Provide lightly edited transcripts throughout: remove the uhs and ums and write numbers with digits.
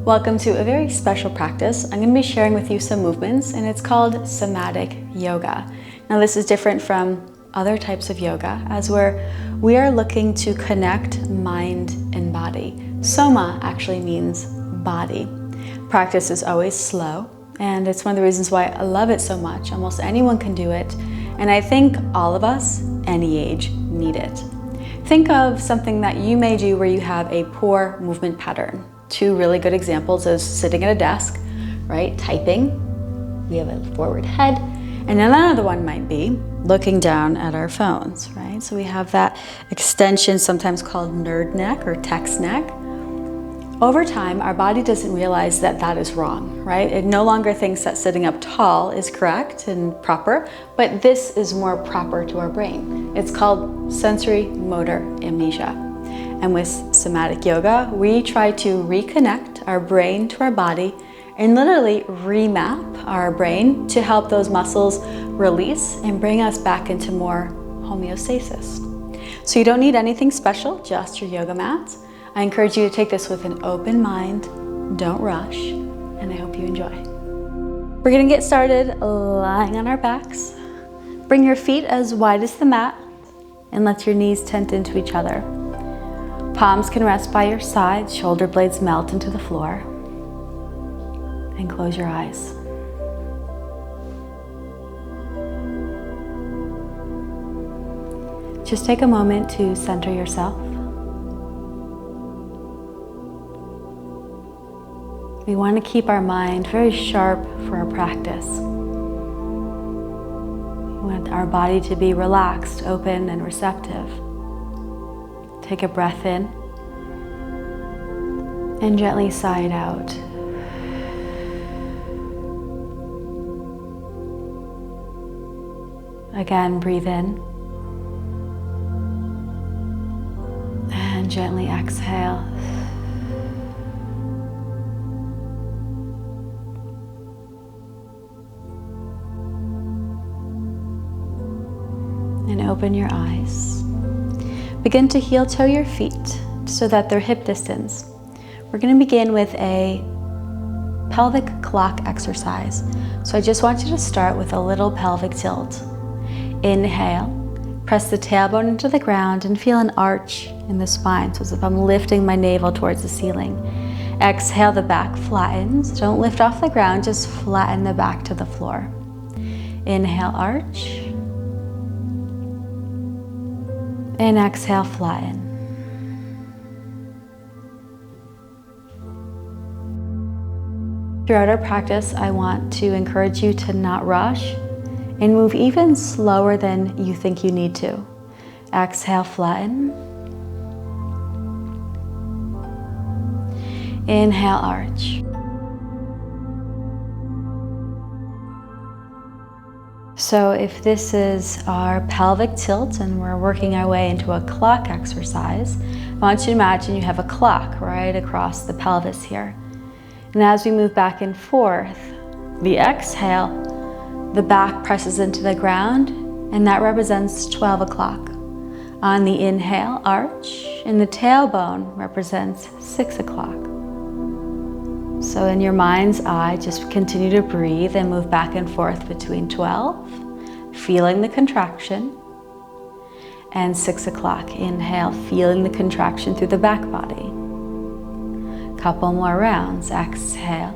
Welcome to a very special practice. I'm going to be sharing with you some movements, and it's called Somatic Yoga. Now this is different from other types of yoga, as we are looking to connect mind and body. Soma actually means body. Practice is always slow, and it's one of the reasons why I love it so much. Almost anyone can do it, and I think all of us, any age, need it. Think of something that you may do where you have a poor movement pattern. Two really good examples is sitting at a desk, right, typing. We have a forward head. And another one might be looking down at our phones, right? So we have that extension, sometimes called nerd neck or text neck. Over time, our body doesn't realize that that is wrong, right? It no longer thinks that sitting up tall is correct and proper, but this is more proper to our brain. It's called sensory motor amnesia. And with Somatic Yoga, we try to reconnect our brain to our body and literally remap our brain to help those muscles release and bring us back into more homeostasis. So you don't need anything special, just your yoga mat. I encourage you to take this with an open mind, don't rush, and I hope you enjoy. We're gonna get started lying on our backs. Bring your feet as wide as the mat and let your knees tent into each other. Palms can rest by your sides, shoulder blades melt into the floor, and close your eyes. Just take a moment to center yourself. We want to keep our mind very sharp for our practice. We want our body to be relaxed, open, and receptive. Take a breath in and gently sigh it out. Again, breathe in and gently exhale. And open your eyes. Begin to heel toe your feet so that they're hip distance. We're going to begin with a pelvic clock exercise. So I just want you to start with a little pelvic tilt. Inhale, press the tailbone into the ground and feel an arch in the spine, so as if I'm lifting my navel towards the ceiling. Exhale, the back flattens. Don't lift off the ground, just flatten the back to the floor. Inhale, arch. And exhale, flatten. Throughout our practice, I want to encourage you to not rush and move even slower than you think you need to. Exhale, flatten. Inhale, arch. So if this is our pelvic tilt and we're working our way into a clock exercise, I want you to imagine you have a clock right across the pelvis here. And as we move back and forth, the exhale, the back presses into the ground, and that represents 12 o'clock. On the inhale, arch, and the tailbone represents 6 o'clock. So in your mind's eye, just continue to breathe and move back and forth between 12, feeling the contraction, and 6 o'clock. Inhale, feeling the contraction through the back body. Couple more rounds. Exhale,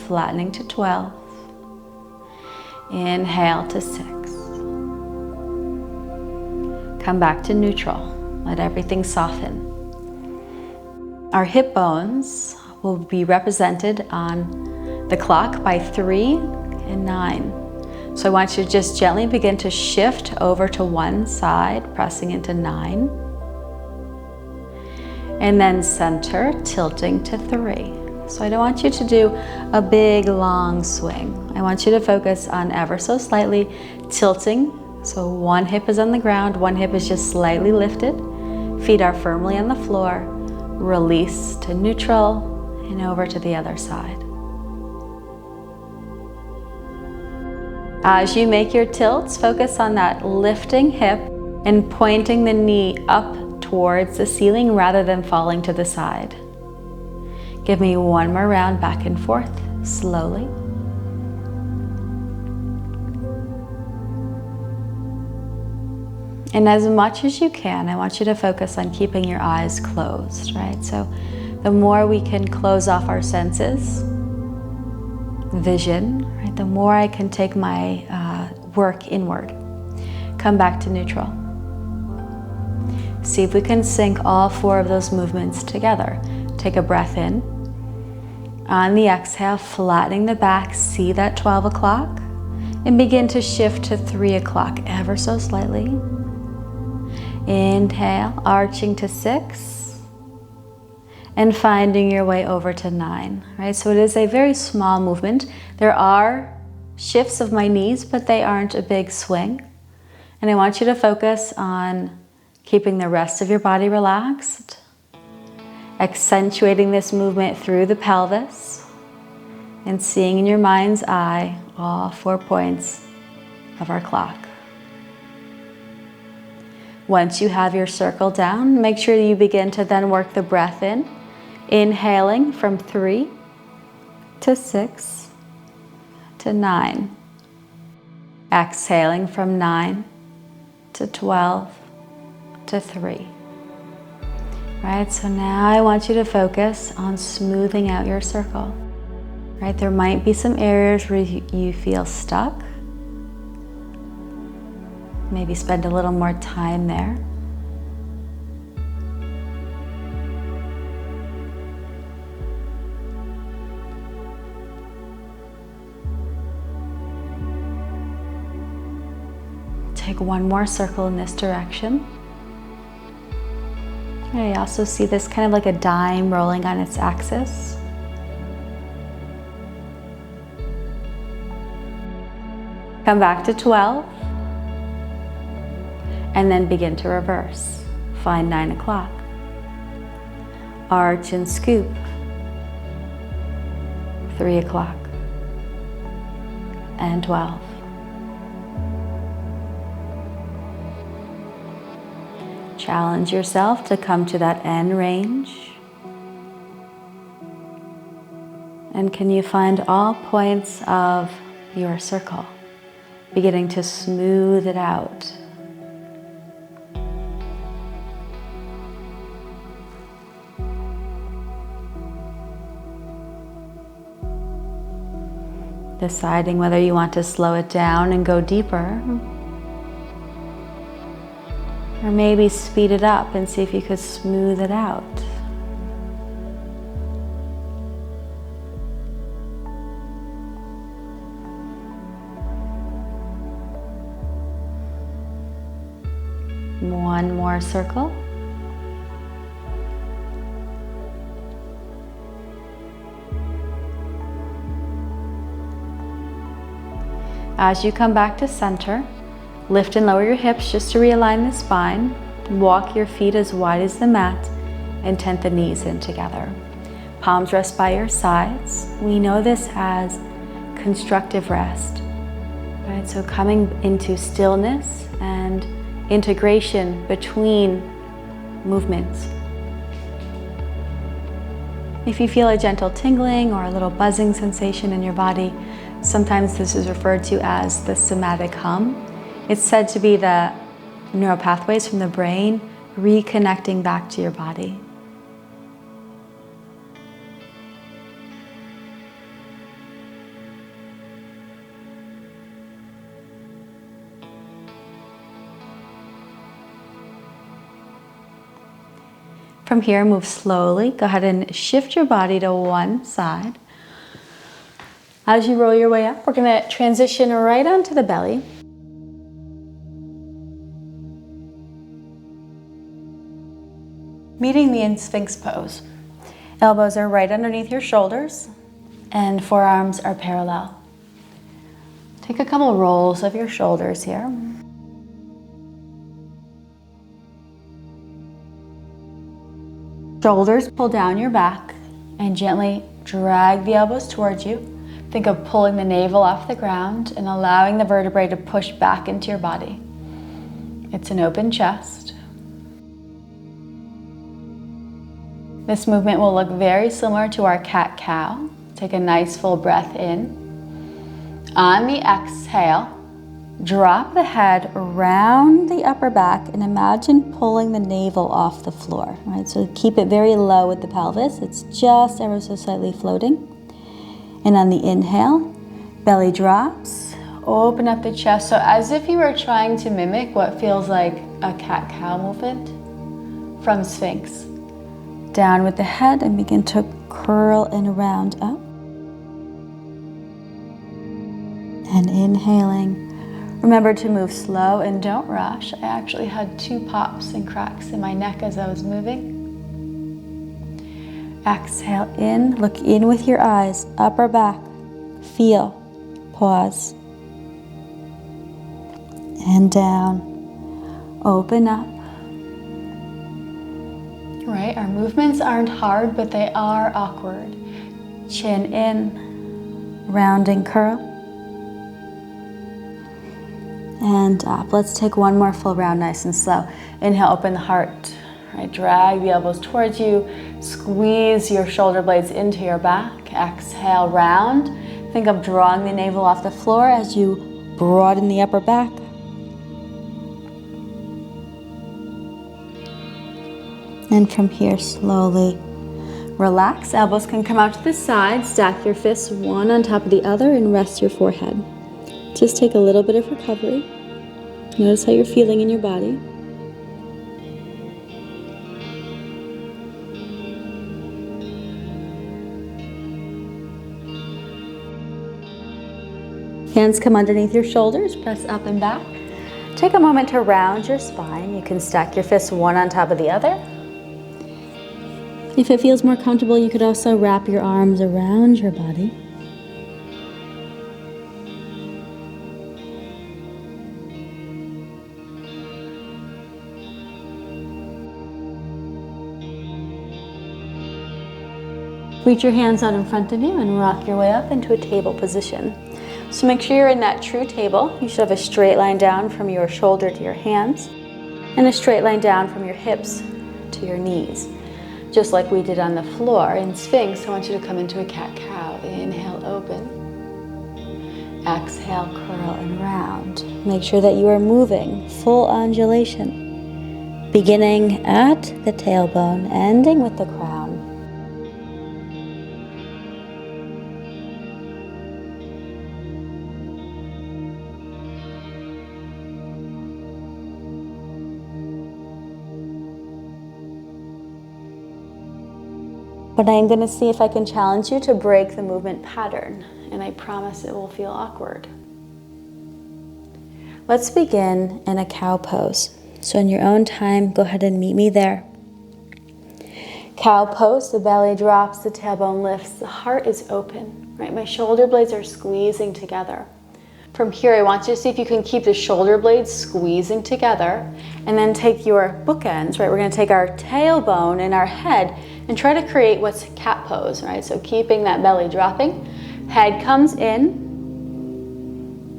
flattening to 12. Inhale to 6. Come back to neutral. Let everything soften. Our hip bones will be represented on the clock by 3 and 9. So I want you to just gently begin to shift over to one side, pressing into 9. And then center, tilting to 3. So I don't want you to do a big, long swing. I want you to focus on ever so slightly tilting. So one hip is on the ground, one hip is just slightly lifted. Feet are firmly on the floor. Release to neutral. And over to the other side. As you make your tilts, focus on that lifting hip and pointing the knee up towards the ceiling rather than falling to the side. Give me one more round back and forth, slowly. And as much as you can, I want you to focus on keeping your eyes closed, right? So the more we can close off our senses, vision, right? The more I can take my work inward. Come back to neutral. See if we can sync all 4 of those movements together. Take a breath in. On the exhale, flattening the back, see that 12 o'clock, and begin to shift to 3 o'clock ever so slightly. Inhale, arching to 6, and finding your way over to 9, right? So it is a very small movement. There are shifts of my knees, but they aren't a big swing. And I want you to focus on keeping the rest of your body relaxed, accentuating this movement through the pelvis, and seeing in your mind's eye all 4 points of our clock. Once you have your circle down, make sure you begin to then work the breath in, inhaling from 3 to 6 to 9, exhaling from 9 to 12 to 3. Right, so now I want you to focus on smoothing out your circle. Right, there might be some areas where you feel stuck. Maybe spend a little more time there. Take one more circle in this direction. I also see this kind of like a dime rolling on its axis. Come back to 12. And then begin to reverse. Find 9 o'clock. Arch and scoop. 3 o'clock. And 12. Challenge yourself to come to that end range. And can you find all points of your circle? Beginning to smooth it out. Deciding whether you want to slow it down and go deeper, or maybe speed it up and see if you could smooth it out. One more circle. As you come back to center, lift and lower your hips just to realign the spine. Walk your feet as wide as the mat and tent the knees in together. Palms rest by your sides. We know this as constructive rest. Right? So coming into stillness and integration between movements. If you feel a gentle tingling or a little buzzing sensation in your body, sometimes this is referred to as the somatic hum. It's said to be the neural pathways from the brain reconnecting back to your body. From here, move slowly. Go ahead and shift your body to one side. As you roll your way up, we're going to transition right onto the belly. Meeting the Sphinx pose. Elbows are right underneath your shoulders and forearms are parallel. Take a couple rolls of your shoulders here. Shoulders pull down your back and gently drag the elbows towards you. Think of pulling the navel off the ground and allowing the vertebrae to push back into your body. It's an open chest. This movement will look very similar to our cat-cow. Take a nice full breath in. On the exhale, drop the head around the upper back and imagine pulling the navel off the floor, right? So keep it very low with the pelvis. It's just ever so slightly floating. And on the inhale, belly drops, open up the chest. So as if you were trying to mimic what feels like a cat-cow movement from Sphinx. Down with the head and begin to curl and round up. And inhaling. Remember to move slow and don't rush. I actually had 2 pops and cracks in my neck as I was moving. Exhale in, look in with your eyes, upper back, feel, pause. And down, open up. Right, our movements aren't hard, but they are awkward. Chin in, rounding curl. And up. Let's take one more full round, nice and slow. Inhale, open the heart. Right, drag the elbows towards you. Squeeze your shoulder blades into your back. Exhale, round. Think of drawing the navel off the floor as you broaden the upper back. And from here, slowly relax. Elbows can come out to the side. Stack your fists one on top of the other and rest your forehead. Just take a little bit of recovery. Notice how you're feeling in your body. Hands come underneath your shoulders, press up and back. Take a moment to round your spine. You can stack your fists one on top of the other. If it feels more comfortable, you could also wrap your arms around your body. Reach your hands out in front of you and rock your way up into a table position. So make sure you're in that true table. You should have a straight line down from your shoulder to your hands and a straight line down from your hips to your knees. Just like we did on the floor. In Sphinx, I want you to come into a cat-cow. Inhale, open. Exhale, curl and round. Make sure that you are moving, full undulation. Beginning at the tailbone, ending with the crown. But I'm going to see if I can challenge you to break the movement pattern, and I promise it will feel awkward. Let's begin in a cow pose. So in your own time, go ahead and meet me there. Cow pose, the belly drops, the tailbone lifts, the heart is open, right? My shoulder blades are squeezing together. From here, I want you to see if you can keep the shoulder blades squeezing together, and then take your bookends, right? We're going to take our tailbone and our head and try to create what's cat pose, right? So keeping that belly dropping, head comes in,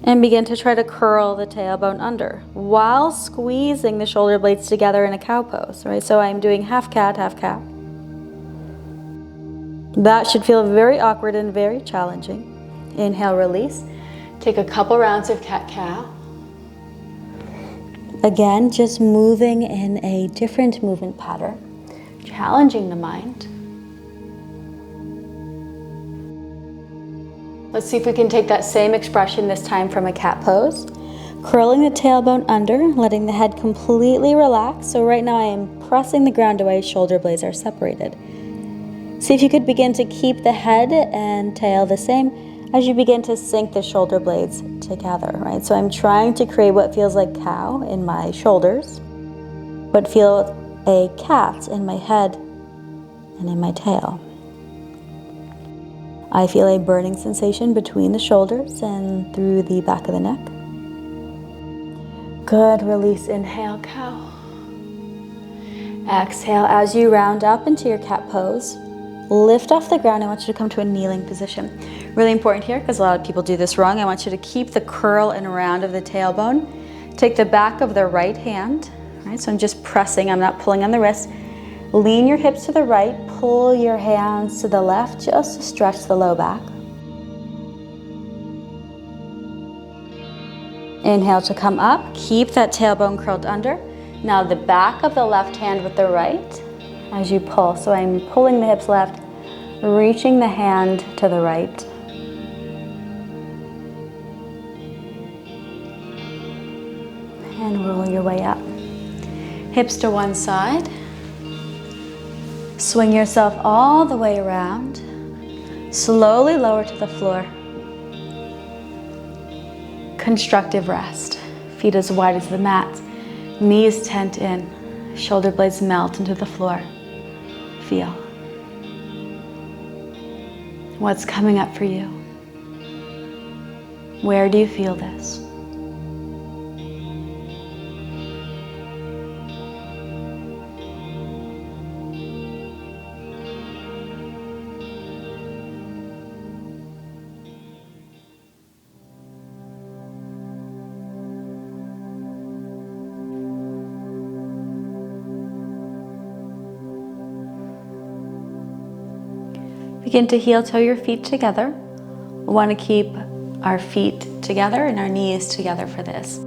and begin to try to curl the tailbone under while squeezing the shoulder blades together in a cow pose, right? So I'm doing half cat, half cow. That should feel very awkward and very challenging. Inhale, release. Take a couple rounds of cat-cow. Again, just moving in a different movement pattern, challenging the mind. Let's see if we can take that same expression this time from a cat pose. Curling the tailbone under, letting the head completely relax. So right now I am pressing the ground away, shoulder blades are separated. See if you could begin to keep the head and tail the same as you begin to sink the shoulder blades together, right? So I'm trying to create what feels like cow in my shoulders, but feel a cat in my head and in my tail. I feel a burning sensation between the shoulders and through the back of the neck. Good, release, inhale, cow. Exhale, as you round up into your cat pose, lift off the ground. I want you to come to a kneeling position. Really important here, because a lot of people do this wrong. I want you to keep the curl and round of the tailbone. Take the back of the right hand, right? So I'm just pressing, I'm not pulling on the wrist. Lean your hips to the right, pull your hands to the left just to stretch the low back. Inhale to come up, keep that tailbone curled under. Now the back of the left hand with the right as you pull. So I'm pulling the hips left, reaching the hand to the right. And roll your way up. Hips to one side. Swing yourself all the way around. Slowly lower to the floor. Constructive rest. Feet as wide as the mat. Knees tent in. Shoulder blades melt into the floor. Feel. What's coming up for you? Where do you feel this? Begin to heel toe your feet together. We want to keep our feet together and our knees together for this.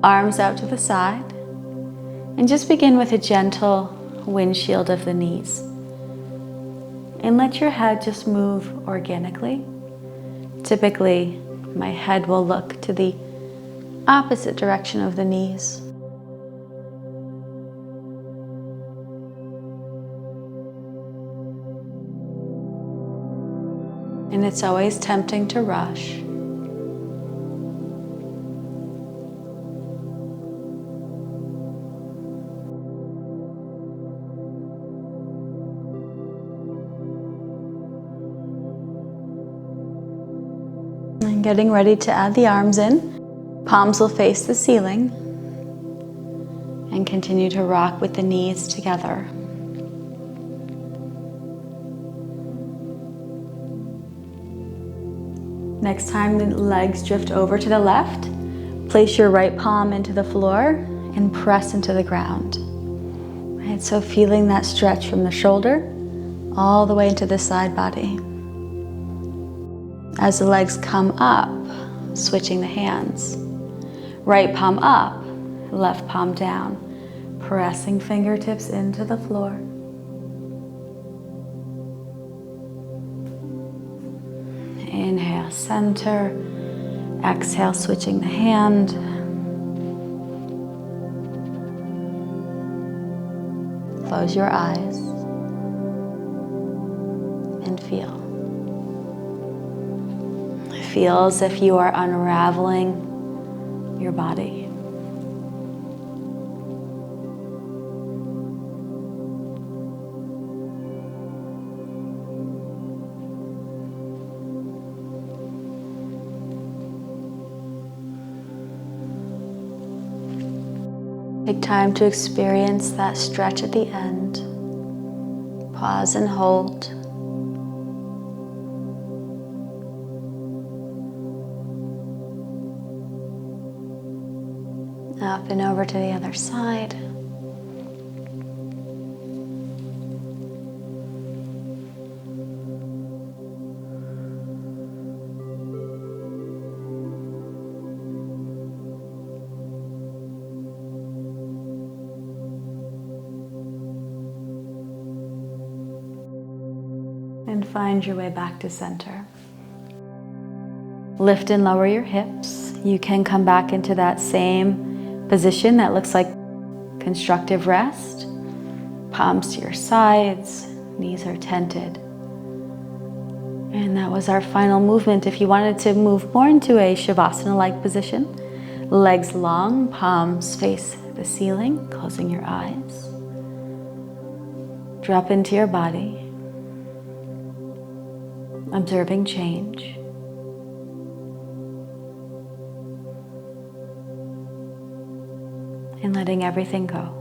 Arms out to the side. And just begin with a gentle windshield of the knees. And let your head just move organically. Typically, my head will look to the opposite direction of the knees. And it's always tempting to rush. And getting ready to add the arms in. Palms will face the ceiling. And continue to rock with the knees together. Next time the legs drift over to the left, place your right palm into the floor and press into the ground. Right, so feeling that stretch from the shoulder all the way into the side body. As the legs come up, switching the hands. Right palm up, left palm down, pressing fingertips into the floor. Inhale, center. Exhale, switching the hand. Close your eyes and feel. Feel as if you are unraveling your body. Take time to experience that stretch at the end. Pause and hold. Up and over to the other side. And find your way back to center. Lift and lower your hips. You can come back into that same position that looks like constructive rest. Palms to your sides, knees are tented. And that was our final movement. If you wanted to move more into a Shavasana-like position, legs long, palms face the ceiling, closing your eyes. Drop into your body, observing change. And letting everything go.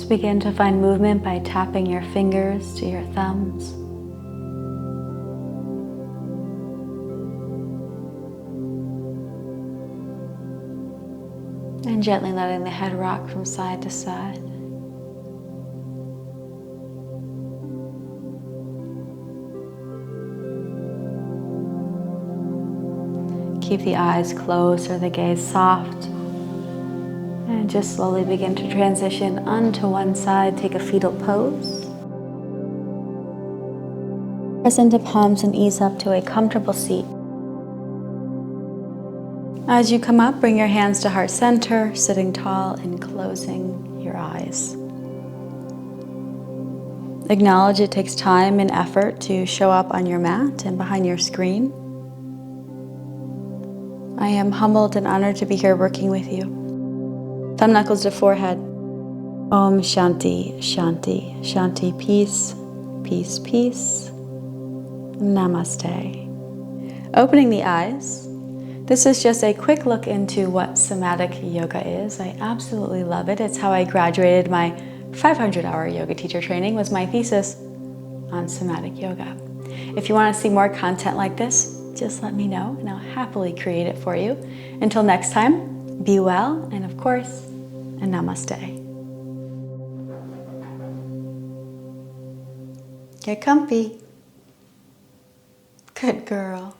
Just begin to find movement by tapping your fingers to your thumbs. And gently letting the head rock from side to side. Keep the eyes closed or the gaze soft. And just slowly begin to transition onto one side. Take a fetal pose. Press into palms and ease up to a comfortable seat. As you come up, bring your hands to heart center, sitting tall and closing your eyes. Acknowledge it takes time and effort to show up on your mat and behind your screen. I am humbled and honored to be here working with you. Thumb knuckles to forehead. Om Shanti, Shanti, Shanti, peace, peace, peace. Namaste. Opening the eyes. This is just a quick look into what somatic yoga is. I absolutely love it. It's how I graduated my 500-hour yoga teacher training, was my thesis on somatic yoga. If you want to see more content like this, just let me know and I'll happily create it for you. Until next time, be well, and of course, a namaste. Get comfy. Good girl.